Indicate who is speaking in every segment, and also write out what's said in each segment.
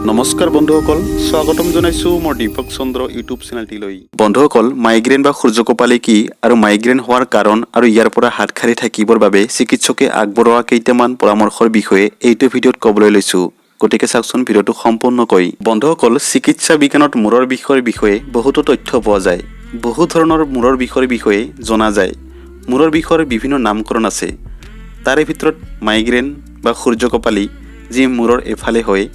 Speaker 1: নমস্কাৰ বন্ধুসকল, স্বাগতম জনাইছোঁ মোৰ দীপক চন্দ্ৰ ইউটিউব চেনেলটিলৈ। বন্ধুসকল, মাইগ্ৰেন বা সূৰ্যকপালি কি আৰু মাইগ্ৰেন হোৱাৰ কাৰণ আৰু ইয়াৰ পৰা হাত সাৰি থাকিবৰ বাবে চিকিৎসকে আগবঢ়োৱা কেইটামান পৰামৰ্শৰ বিষয়ে এইটো ভিডিঅ'ত ক'বলৈ লৈছোঁ। গতিকে চাওকচোন ভিডিঅ'টো সম্পূৰ্ণকৈ। বন্ধুসকল, চিকিৎসা বিজ্ঞানত মূৰৰ বিষৰ বিষয়ে বহুতো তথ্য পোৱা যায়। বহু ধৰণৰ মূৰৰ বিষৰ বিষয়ে জনা যায়। মূৰৰ বিষৰ বিভিন্ন নামকৰণ আছে। তাৰে ভিতৰত মাইগ্ৰেন বা সূৰ্যকপালি, যি মূৰৰ এফালে হয়,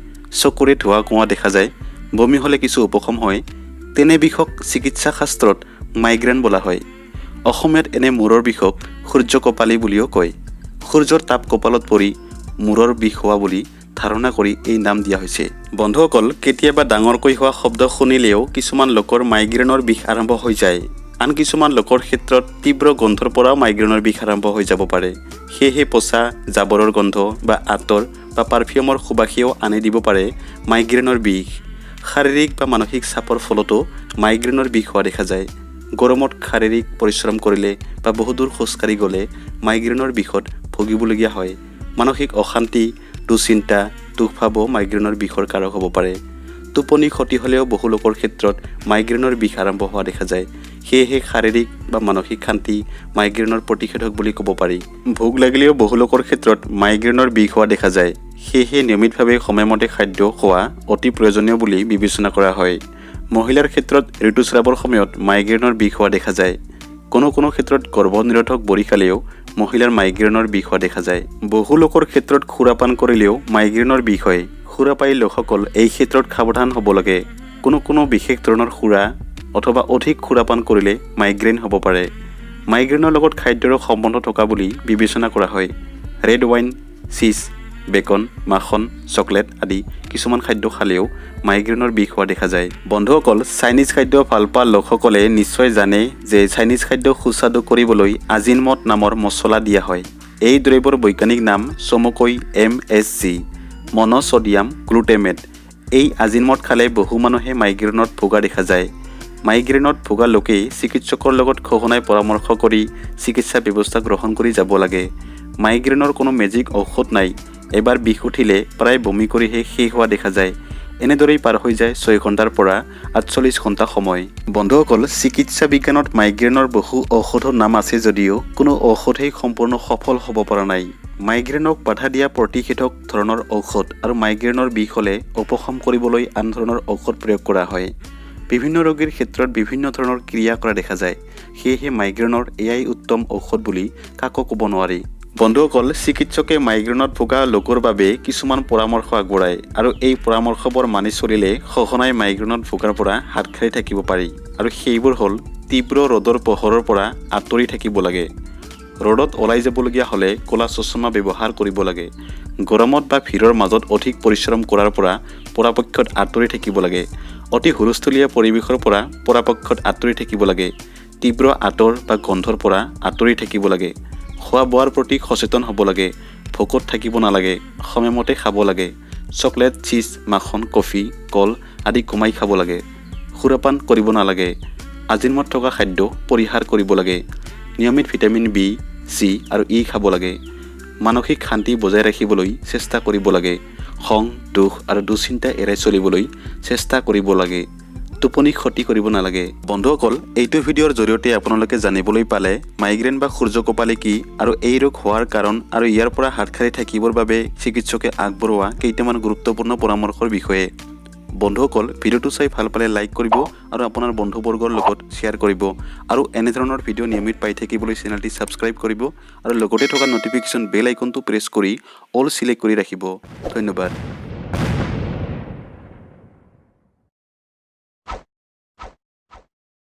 Speaker 1: চকুৰে ধোৱা কোৱা দেখা যায়, বমি হ'লে কিছু উপশম হয়, তেনে বিষক চিকিৎসা শাস্ত্ৰত মাইগ্ৰেন বোলা হয়। অসমীয়াত এনে মূৰৰ বিষক সূৰ্যকপালি বুলিও কয়। সূৰ্যৰ তাপ কপালত পৰি মূৰৰ বিষ হোৱা বুলি ধাৰণা কৰি এই নাম দিয়া হৈছে। বন্ধুসকল, কেতিয়াবা ডাঙৰকৈ হোৱা শব্দ শুনিলেও কিছুমান লোকৰ মাইগ্ৰেনৰ বিষ আৰম্ভ হৈ যায়। আন কিছুমান লোকৰ ক্ষেত্ৰত তীব্ৰ গোন্ধৰ পৰাও মাইগ্ৰেনৰ বিষ আৰম্ভ হৈ যাব পাৰে। সেয়েহে পচা জাবৰৰ গোন্ধ বা আঁতৰ বা পাৰফিউমৰ সুবাসেও আনি দিব পাৰে মাইগ্ৰেনৰ বিষ। শাৰীৰিক বা মানসিক চাপৰ ফলতো মাইগ্ৰেনৰ বিষ হোৱা দেখা যায়। গৰমত শাৰীৰিক পৰিশ্ৰম কৰিলে বা বহুদূৰ খোজকাঢ়ি গ'লে মাইগ্ৰেনৰ বিষত ভুগিবলগীয়া হয়। মানসিক অশান্তি, দুশ্চিন্তা, দুখ ভাবো মাইগ্ৰেনৰ বিষৰ কাৰক হ'ব পাৰে। টোপনি ক্ষতি হ'লেও বহু লোকৰ ক্ষেত্ৰত মাইগ্ৰেনৰ বিষ আৰম্ভ হোৱা দেখা যায়। সেয়েহে শাৰীৰিক বা মানসিক শান্তি মাইগ্ৰেনৰ প্ৰতিষেধক বুলি ক'ব পাৰি। ভোক লাগিলেও বহু লোকৰ ক্ষেত্ৰত মাইগ্ৰেনৰ বিষ হোৱা দেখা যায়। সেয়েহে নিয়মিতভাৱে সময়মতে খাদ্য খোৱা অতি প্ৰয়োজনীয় বুলি বিবেচনা কৰা হয়। মহিলাৰ ক্ষেত্ৰত ঋতুস্ৰাৱৰ সময়ত মাইগ্ৰেনৰ বিষ হোৱা দেখা যায়। কোনো ক্ষেত্ৰত গৰ্ভনিৰোধক বড়ি খালেও মহিলাৰ মাইগ্ৰেনৰ বিষ হোৱা দেখা যায়। বহু লোকৰ ক্ষেত্ৰত সুৰাপান কৰিলেও মাইগ্ৰেনৰ বিষ হয়। সুৰাপায়ী লোকসকল এই ক্ষেত্ৰত সাৱধান হ'ব লাগে। কোনো বিশেষ ধৰণৰ সুৰা অথবা অধিক সুৰাপান কৰিলে মাইগ্ৰেন হ'ব পাৰে। মাইগ্ৰেনৰ লগত খাদ্যৰো সম্বন্ধ থকা বুলি বিবেচনা কৰা হয়। ৰেড ৱাইন, চীজ, বেকন, মাখন, চকলেট আদি কিছুমান খাদ্য খালেও মাইগ্ৰেনৰ বিষ হোৱা দেখা যায়। বন্ধুসকল, চাইনিজ খাদ্য ভাল পোৱা লোকসকলে নিশ্চয় জানে যে চাইনিজ খাদ্য সুস্বাদু কৰিবলৈ আজিনমট নামৰ মছলা দিয়া হয়। এই দ্ৰব্যৰ বৈজ্ঞানিক নাম চমুকৈ MSG, মন'ছ'ডিয়াম গ্লুটেমেট। এই আজিনমট খালে বহু মানুহে মাইগ্ৰেনত ভোগা দেখা যায়। মাইগ্ৰেনত ভোগা লোকেই চিকিৎসকৰ লগত সঘনাই পৰামৰ্শ কৰি চিকিৎসা ব্যৱস্থা গ্ৰহণ কৰি যাব লাগে। মাইগ্ৰেনৰ কোনো মেজিক ঔষধ নাই। এবাৰ বিষ উঠিলে প্ৰায় বমি কৰিহে শেষ হোৱা দেখা যায়। এনেদৰেই পাৰ হৈ যায় 6 ঘণ্টাৰ পৰা 48 ঘণ্টা সময়। বন্ধুসকল, চিকিৎসা বিজ্ঞানত মাইগ্ৰেনৰ বহু ঔষধৰ নাম আছে যদিও কোনো ঔষধেই সম্পূৰ্ণ সফল হ'ব পৰা নাই। মাইগ্ৰেনক বাধা দিয়া প্ৰতিষেধক ধৰণৰ ঔষধ আৰু মাইগ্ৰেনৰ বিষ হ'লে উপশম কৰিবলৈ আন ধৰণৰ ঔষধ প্ৰয়োগ কৰা হয়। বিভিন্ন ৰোগীৰ ক্ষেত্ৰত বিভিন্ন ধৰণৰ ক্ৰিয়া কৰা দেখা যায়। সেয়েহে মাইগ্ৰেনৰ এয়াই উত্তম ঔষধ বুলি কাকো ক'ব নোৱাৰি। বন্ধুসকল, চিকিৎসকে মাইগ্ৰেনত ভোগা লোকৰ বাবে কিছুমান পৰামৰ্শ আগবঢ়ায় আৰু এই পৰামৰ্শবোৰ মানি চলিলে সঘনাই মাইগ্ৰেনত ভোগাৰ পৰা হাত সাৰি থাকিব পাৰি। আৰু সেইবোৰ হ'ল তীব্ৰ ৰ'দৰ পোহৰৰ পৰা আঁতৰি থাকিব লাগে। ৰ'দত ওলাই যাবলগীয়া হ'লে ক'লা চশমা ব্যৱহাৰ কৰিব লাগে। গৰমত বা ভিৰৰ মাজত অধিক পৰিশ্ৰম কৰাৰ পৰা পৰাপক্ষত আঁতৰি থাকিব লাগে। অতি হুলস্থুলীয়া পৰিৱেশৰ পৰা পৰাপক্ষত আঁতৰি থাকিব লাগে। তীব্ৰ আঁতৰ বা গন্ধৰ পৰা আঁতৰি থাকিব লাগে। খোৱা বোৱাৰ প্ৰতি সচেতন হ'ব লাগে। ভোকত থাকিব নালাগে। সময়মতে খাব লাগে। চকলেট, চীজ, মাখন, কফি, কল আদি কমাই খাব লাগে। সুৰাপান কৰিব নালাগে। আজিনমট থকা খাদ্য পৰিহাৰ কৰিব লাগে। নিয়মিত ভিটামিন B, C আৰু E খাব লাগে। মানসিক শান্তি বজাই ৰাখিবলৈ চেষ্টা কৰিব লাগে। খং, দুখ আৰু দুশ্চিন্তা এৰাই চলিবলৈ চেষ্টা কৰিব লাগে। টোপনি ক্ষতি কৰিব নালাগে। বন্ধুসকল, এইটো ভিডিঅ'ৰ জৰিয়তে আপোনালোকে জানিবলৈ পালে মাইগ্ৰেন বা সূৰ্যকপালি কি আৰু এই ৰোগ হোৱাৰ কাৰণ আৰু ইয়াৰ পৰা হাত সাৰি থাকিবৰ বাবে চিকিৎসকে আগবঢ়োৱা কেইটামান গুৰুত্বপূৰ্ণ পৰামৰ্শৰ বিষয়ে। বন্ধুসকল, ভিডিঅ'টো চাই ভাল পালে লাইক কৰিব আৰু আপোনাৰ বন্ধুবৰ্গৰ লগত শ্বেয়াৰ কৰিব আৰু এনেধৰণৰ ভিডিঅ' নিয়মিত পাই থাকিবলৈ চেনেলটি ছাবস্ক্ৰাইব কৰিব আৰু লগতে থকা নটিফিকেশ্যন বেল আইকনটো প্ৰেছ কৰি অল চিলেক্ট কৰি ৰাখিব। ধন্যবাদ।